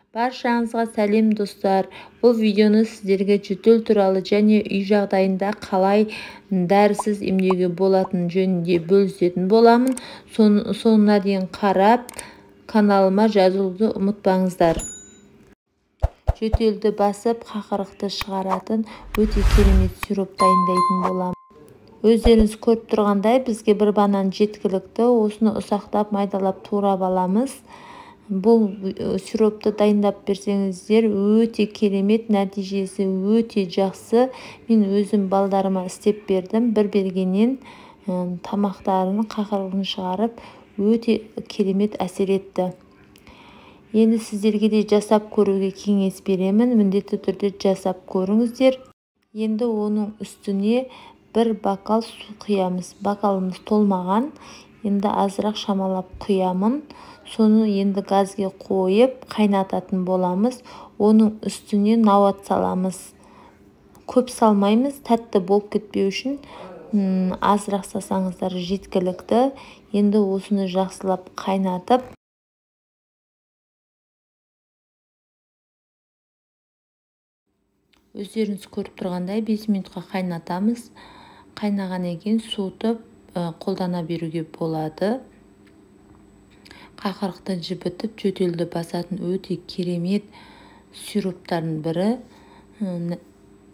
Баршаңызға сәлем достар. Бұл видеоны сіздерге жөтел туралы және үй жағдайында қалай дәрісіз емдеуге болатыны жөнінде бөлісетін боламын. Соңына дейін қарап, каналыма жазылуды ұмытпаңыздар. Жөтелді басып, қақырықты шығаратын өте керемет сироп дайындайтын боламын. Өздеріңіз көріп тұрғандай, бізге бір банан жеткілікті. Осыны ұсақтап, майдалап турап аламыз. Бұл сиропты дайындап берсеңіздер, өте керемет, нәтижесі өте жақсы. Мен өзім балдарыма істеп бердім. Bir бергеннен тамақтарын, қақырығын шығарып, өте керемет әсер етті. Енді сіздерге де жасап көруге кеңес беремін. Міндетті түрде жасап көріңіздер. Енді оның үстіне bir бокал су құямыз. Бокалымыз толмаған. Енді азырақ шамалап құямын. Соны енді газге қойып қайнататын боламыз. Оның үстіне науат саламыз. Көп салмаймыз, тәтті болып кетпеу үшін азырақ салсаңыздар жеткілікті. Енді осыны жақсылап қайнатып, өздеріңіз көріп тұрғандай 5 минутқа қайнатамыз. Қайнаған екен суытып қолдана беруге болады. Қақырықты жібітіп, жөтелді басатын өте керемет сироптардың бірі.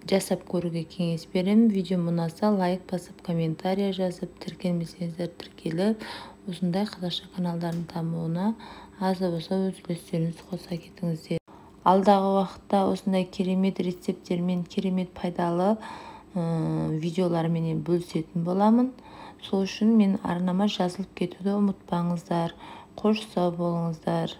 Жасап көруге кеңес беремін. Видеом ұнаса лайк басып, комментария жазып, тіркелмесеңіздер тіркеліп, осындай қазақша каналдардың дамуына аз да болса өз үлестеріңізді қоса кетіңіздер. Алдағы уақытта осындай керемет рецепттермен, керемет пайдалы видеолармен бөлісетін боламын. Сол үшін мен арнама жазылып кетуді ұмытпаңыздар. Қош сау болыңыздар.